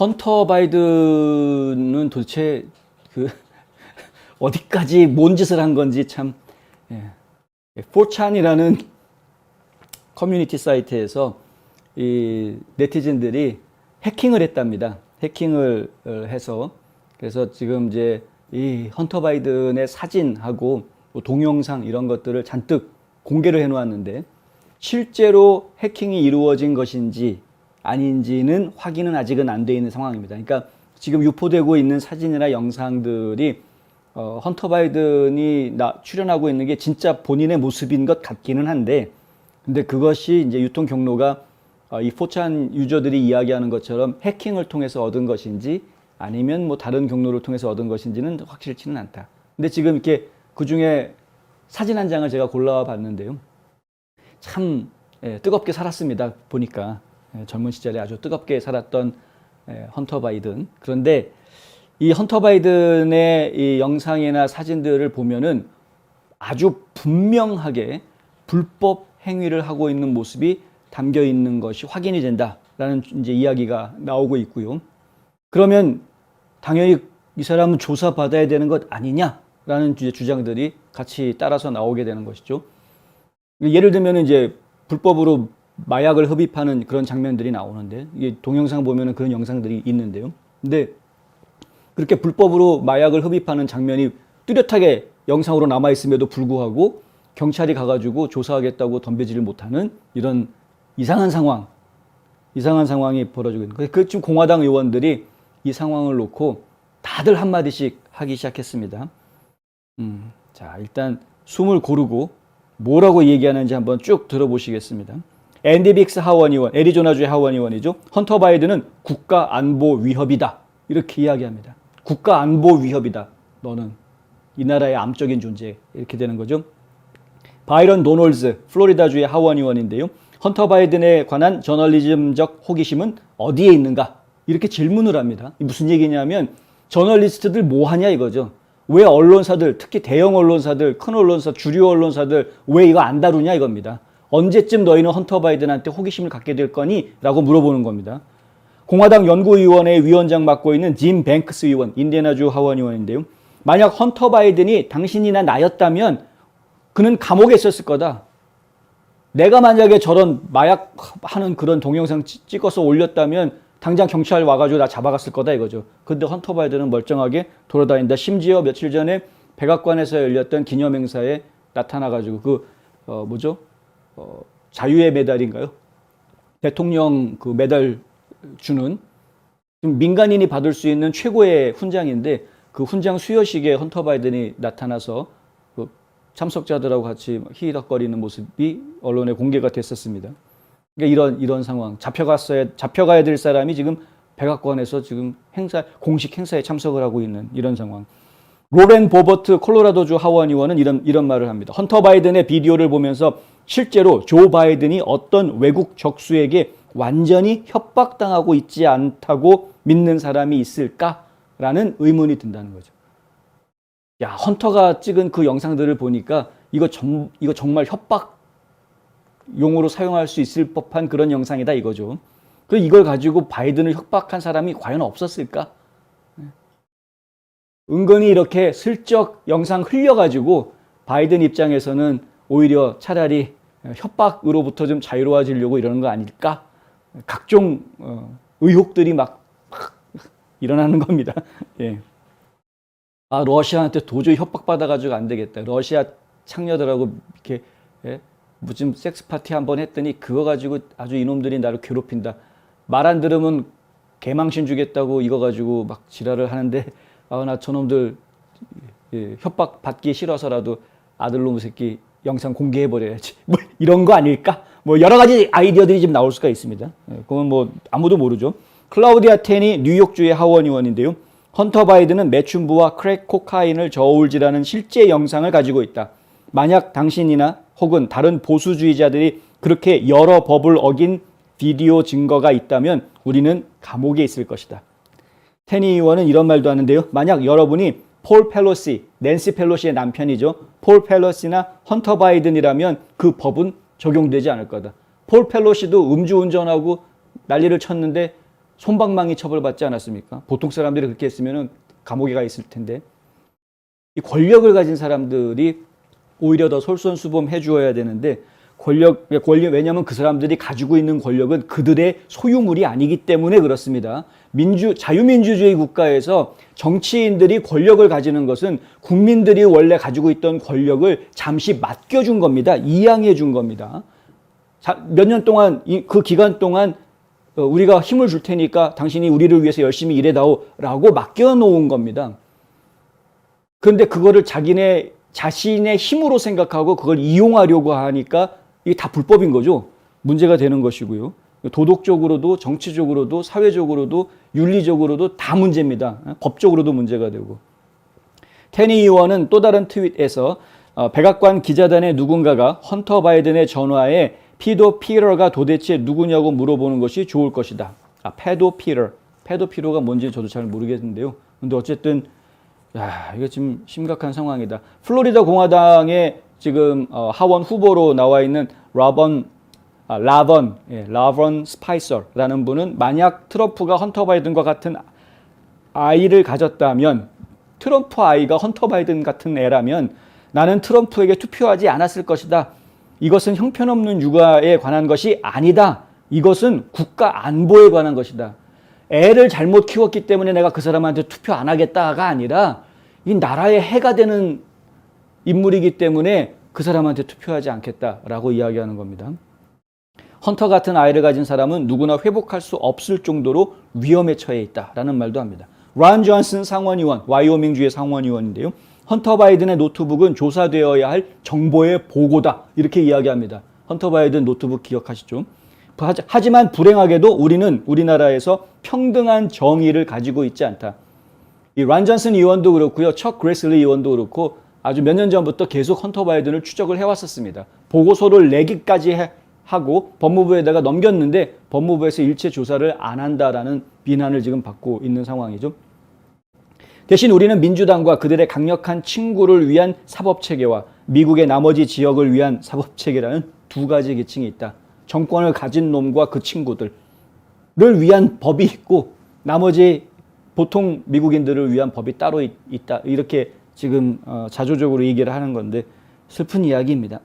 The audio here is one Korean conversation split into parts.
헌터 바이든은 도대체 그 어디까지 뭔 짓을 한 건지 참. 예. 4chan이라는 커뮤니티 사이트에서 이 네티즌들이 해킹을 했답니다. 해킹을 해서 그래서 지금 이제 이 헌터 바이든의 사진하고 뭐 동영상 이런 것들을 잔뜩 공개를 해놓았는데 실제로 해킹이 이루어진 것인지 아닌지는 확인은 아직은 안 돼 있는 상황입니다. 그러니까 지금 유포되고 있는 사진이나 영상들이 헌터 바이든이 출연하고 있는 게 진짜 본인의 모습인 것 같기는 한데, 근데 그것이 이제 유통 경로가 이 4chan 유저들이 이야기하는 것처럼 해킹을 통해서 얻은 것인지 아니면 뭐 다른 경로를 통해서 얻은 것인지는 확실치는 않다. 근데 지금 이렇게 그 중에 사진 한 장을 제가 골라와 봤는데요. 참 뜨겁게 살았습니다. 보니까 젊은 시절에 아주 뜨겁게 살았던 헌터 바이든. 그런데 이 헌터 바이든의 이 영상이나 사진들을 보면은 아주 분명하게 불법 행위를 하고 있는 모습이 담겨 있는 것이 확인이 된다라는 이제 이야기가 나오고 있고요. 그러면 당연히 이 사람은 조사받아야 되는 것 아니냐라는 주장들이 같이 따라서 나오게 되는 것이죠. 예를 들면 이제 불법으로 마약을 흡입하는 그런 장면들이 나오는데, 이게 동영상 보면은 그런 영상들이 있는데요. 근데 그렇게 불법으로 마약을 흡입하는 장면이 뚜렷하게 영상으로 남아 있음에도 불구하고 경찰이 가가지고 조사하겠다고 덤벼지를 못하는 이런 이상한 상황이 벌어지고 있는 거예요. 그 지금 공화당 의원들이 이 상황을 놓고 다들 한마디씩 하기 시작했습니다. 자, 일단 숨을 고르고 뭐라고 얘기하는지 한번 쭉 들어보시겠습니다. 앤디 빅스 하원 의원, 애리조나주의 하원 의원이죠. 헌터 바이든은 국가 안보 위협이다. 이렇게 이야기합니다. 국가 안보 위협이다. 너는 이 나라의 암적인 존재. 이렇게 되는 거죠. 바이런 도널즈, 플로리다주의 하원 의원인데요. 헌터 바이든에 관한 저널리즘적 호기심은 어디에 있는가? 이렇게 질문을 합니다. 무슨 얘기냐면 저널리스트들 뭐 하냐 이거죠. 왜 언론사들, 특히 대형 언론사들, 큰 언론사, 주류 언론사들 왜 이거 안 다루냐 이겁니다. 언제쯤 너희는 헌터 바이든한테 호기심을 갖게 될 거니? 라고 물어보는 겁니다. 공화당 연구위원회 위원장 맡고 있는 짐 뱅크스 의원, 인디애나주 하원 의원인데요. 만약 헌터 바이든이 당신이나 나였다면 그는 감옥에 있었을 거다. 내가 만약에 저런 마약하는 그런 동영상 찍어서 올렸다면 당장 경찰 와가지고 나 잡아갔을 거다 이거죠. 근데 헌터 바이든은 멀쩡하게 돌아다닌다. 심지어 며칠 전에 백악관에서 열렸던 기념행사에 나타나가지고 자유의 메달인가요? 대통령 그 메달 주는 민간인이 받을 수 있는 최고의 훈장인데 그 훈장 수여식에 헌터 바이든이 나타나서 그 참석자들하고 같이 히덕거리는 모습이 언론에 공개가 됐었습니다. 그러니까 이런 상황, 잡혀가야 될 사람이 지금 백악관에서 지금 공식 행사에 참석을 하고 있는 이런 상황. 로렌 보버트 콜로라도주 하원 의원은 이런 말을 합니다. 헌터 바이든의 비디오를 보면서 실제로 조 바이든이 어떤 외국 적수에게 완전히 협박당하고 있지 않다고 믿는 사람이 있을까라는 의문이 든다는 거죠. 야, 헌터가 찍은 그 영상들을 보니까 이거 정말 협박 용어로 사용할 수 있을 법한 그런 영상이다 이거죠. 그 이걸 가지고 바이든을 협박한 사람이 과연 없었을까? 은근히 이렇게 슬쩍 영상 흘려가지고 바이든 입장에서는 오히려 차라리 협박으로부터 좀 자유로워지려고 이러는 거 아닐까? 각종 의혹들이 막 일어나는 겁니다. 예. 아, 러시아한테 도저히 협박받아가지고 안 되겠다. 러시아 창녀들하고 이렇게 무슨 섹스 파티 한번 했더니 그거 가지고 아주 이놈들이 나를 괴롭힌다. 말 안 들으면 개망신 주겠다고 이거 가지고 막 지랄을 하는데 나 저놈들 협박 받기 싫어서라도 아들놈 새끼 영상 공개해버려야지. 뭐 이런 거 아닐까? 뭐 여러 가지 아이디어들이 지금 나올 수가 있습니다. 그건 뭐 아무도 모르죠. 클라우디아 테니 뉴욕주의 하원 의원인데요. 헌터 바이든은 매춘부와 크랙 코카인을 저울질하는 실제 영상을 가지고 있다. 만약 당신이나 혹은 다른 보수주의자들이 그렇게 여러 법을 어긴 비디오 증거가 있다면 우리는 감옥에 있을 것이다. 테니 의원은 이런 말도 하는데요. 만약 여러분이 폴 펠로시, 낸시 펠로시의 남편이죠. 폴 펠로시나 헌터 바이든이라면 그 법은 적용되지 않을 거다. 폴 펠로시도 음주운전하고 난리를 쳤는데 솜방망이 처벌받지 않았습니까? 보통 사람들이 그렇게 했으면 감옥에 가 있을 텐데 이 권력을 가진 사람들이 오히려 더 솔선수범해 주어야 되는데 권력 왜냐하면 그 사람들이 가지고 있는 권력은 그들의 소유물이 아니기 때문에 그렇습니다. 자유민주주의 국가에서 정치인들이 권력을 가지는 것은 국민들이 원래 가지고 있던 권력을 잠시 맡겨준 겁니다. 이양해 준 겁니다. 몇 년 동안 그 기간 동안 우리가 힘을 줄 테니까 당신이 우리를 위해서 열심히 일해다오라고 맡겨놓은 겁니다. 그런데 그거를 자신의 힘으로 생각하고 그걸 이용하려고 하니까 이게 다 불법인 거죠. 문제가 되는 것이고요. 도덕적으로도 정치적으로도 사회적으로도 윤리적으로도 다 문제입니다. 법적으로도 문제가 되고. 테니 의원은 또 다른 트윗에서 백악관 기자단의 누군가가 헌터 바이든의 전화에 피도 피러가 도대체 누구냐고 물어보는 것이 좋을 것이다. 페도피러가 뭔지 저도 잘 모르겠는데요. 근데 어쨌든 이거 지금 심각한 상황이다. 플로리다 공화당의 지금 하원 후보로 나와 있는 라번 스파이서라는 분은 만약 트럼프가 헌터 바이든과 같은 아이를 가졌다면 트럼프 아이가 헌터 바이든 같은 애라면 나는 트럼프에게 투표하지 않았을 것이다. 이것은 형편없는 육아에 관한 것이 아니다. 이것은 국가 안보에 관한 것이다. 애를 잘못 키웠기 때문에 내가 그 사람한테 투표 안 하겠다가 아니라 이 나라에 해가 되는 인물이기 때문에 그 사람한테 투표하지 않겠다라고 이야기하는 겁니다. 헌터 같은 아이를 가진 사람은 누구나 회복할 수 없을 정도로 위험에 처해 있다라는 말도 합니다. 란 존슨 상원의원, 와이오밍주의 상원의원인데요. 헌터 바이든의 노트북은 조사되어야 할 정보의 보고다. 이렇게 이야기합니다. 헌터 바이든 노트북 기억하시죠? 하지만 불행하게도 우리나라에서 평등한 정의를 가지고 있지 않다. 이 란 존슨 의원도 그렇고요. 척 그레슬리 의원도 그렇고 아주 몇 년 전부터 계속 헌터 바이든을 추적을 해왔었습니다. 보고서를 내기까지 하고 법무부에다가 넘겼는데 법무부에서 일체 조사를 안 한다라는 비난을 지금 받고 있는 상황이죠. 대신 우리는 민주당과 그들의 강력한 친구를 위한 사법체계와 미국의 나머지 지역을 위한 사법체계라는 두 가지 계층이 있다. 정권을 가진 놈과 그 친구들을 위한 법이 있고 나머지 보통 미국인들을 위한 법이 따로 있다. 이렇게 지금 자조적으로 얘기를 하는 건데 슬픈 이야기입니다.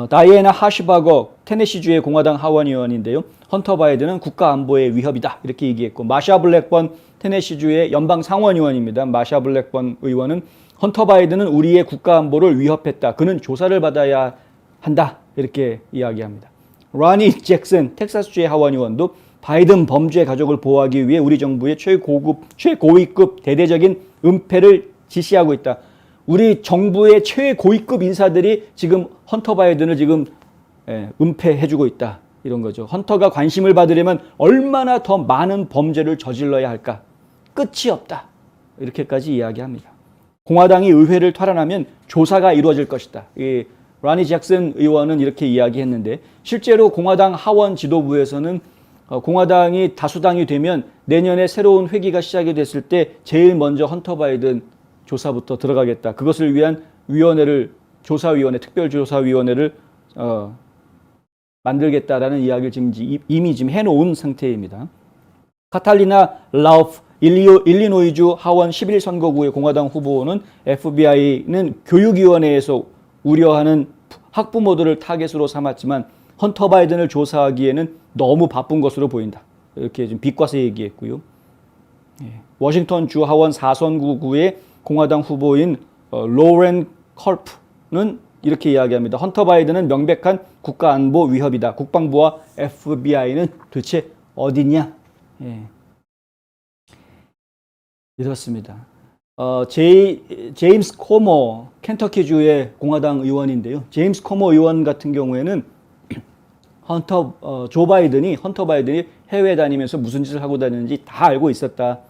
다이애나 하시바거 테네시주의 공화당 하원의원인데요. 헌터 바이든은 국가안보의 위협이다. 이렇게 얘기했고 마샤 블랙번 테네시주의 연방 상원의원입니다. 마샤 블랙번 의원은 헌터 바이든은 우리의 국가안보를 위협했다. 그는 조사를 받아야 한다. 이렇게 이야기합니다. 라니 잭슨 텍사스주의 하원의원도 바이든 범죄 가족을 보호하기 위해 우리 정부의 최고위급 대대적인 은폐를 지시하고 있다. 우리 정부의 최고위급 인사들이 지금 헌터 바이든을 지금 은폐해주고 있다. 이런 거죠. 헌터가 관심을 받으려면 얼마나 더 많은 범죄를 저질러야 할까? 끝이 없다. 이렇게까지 이야기합니다. 공화당이 의회를 탈환하면 조사가 이루어질 것이다. 이 라니 잭슨 의원은 이렇게 이야기했는데 실제로 공화당 하원 지도부에서는 공화당이 다수당이 되면 내년에 새로운 회기가 시작이 됐을 때 제일 먼저 헌터 바이든 조사부터 들어가겠다. 그것을 위한 조사위원회, 특별조사위원회를 만들겠다라는 이야기를 지금 이미 해놓은 상태입니다. 카탈리나 라우프 일리노이주 하원 11선거구의 공화당 후보는 FBI는 교육위원회에서 우려하는 학부모들을 타겟으로 삼았지만 헌터 바이든을 조사하기에는 너무 바쁜 것으로 보인다. 이렇게 좀 비꼬아서 얘기했고요. 워싱턴 주 하원 4선구의 공화당 후보인 로렌 컬프는 이렇게 이야기합니다. 헌터 바이든은 명백한 국가안보 위협이다. 국방부와 FBI는 도대체 어디냐? 이렇습니다. 제임스 코머 켄터키주의 공화당 의원인데요. 제임스 코머 의원 같은 경우에는 조 바이든이 헌터 바이든이 해외 다니면서 무슨 짓을 하고 다니는지 다 알고 있었다.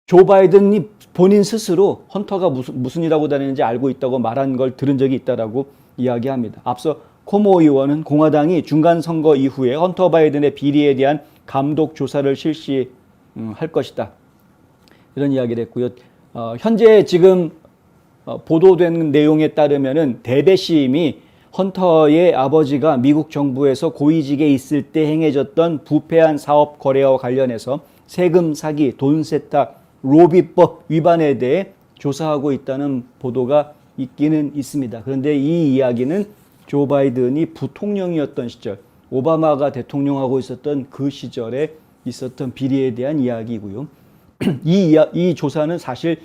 조 바이든이 본인 스스로 헌터가 무슨 일 하고 다니는지 알고 있다고 말한 걸 들은 적이 있다라고 이야기합니다. 앞서 코모 의원은 공화당이 중간 선거 이후에 헌터 바이든의 비리에 대한 감독 조사를 실시할 것이다. 이런 이야기를 했고요. 현재 지금 보도된 내용에 따르면은 대배심이 헌터의 아버지가 미국 정부에서 고위직에 있을 때 행해졌던 부패한 사업 거래와 관련해서 세금 사기, 돈 세탁, 로비법 위반에 대해 조사하고 있다는 보도가 있기는 있습니다. 그런데 이 이야기는 조 바이든이 부통령이었던 시절, 오바마가 대통령하고 있었던 그 시절에 있었던 비리에 대한 이야기이고요. 이 조사는 사실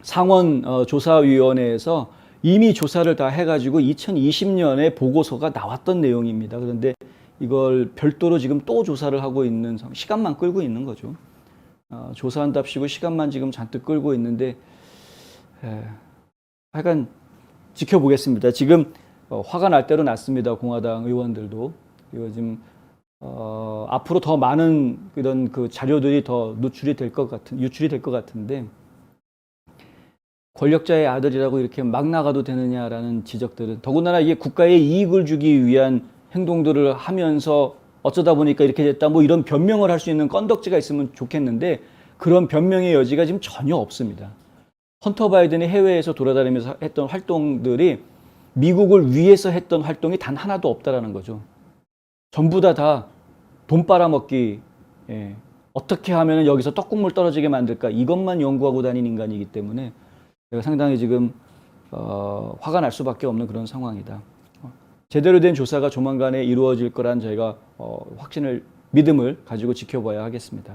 상원 조사위원회에서 이미 조사를 다 해가지고 2020년에 보고서가 나왔던 내용입니다. 그런데 이걸 별도로 지금 또 조사를 하고 있는 시간만 끌고 있는 거죠. 조사한답시고 시간만 지금 잔뜩 끌고 있는데 하여간 지켜보겠습니다. 지금 화가 날 대로 났습니다. 공화당 의원들도. 이거 지금 앞으로 더 많은 이런 그 자료들이 더 유출이 될 것 같은데 권력자의 아들이라고 이렇게 막 나가도 되느냐라는 지적들은 더군다나 이게 국가에 이익을 주기 위한 행동들을 하면서 어쩌다 보니까 이렇게 됐다 뭐 이런 변명을 할 수 있는 건덕지가 있으면 좋겠는데 그런 변명의 여지가 지금 전혀 없습니다. 헌터 바이든이 해외에서 돌아다니면서 했던 활동들이 미국을 위해서 했던 활동이 단 하나도 없다라는 거죠. 전부 다 돈 빨아먹기, 어떻게 하면 여기서 떡국물 떨어지게 만들까 이것만 연구하고 다니는 인간이기 때문에 제가 상당히 지금 화가 날 수밖에 없는 그런 상황이다. 제대로 된 조사가 조만간에 이루어질 거란 저희가 믿음을 가지고 지켜봐야 하겠습니다.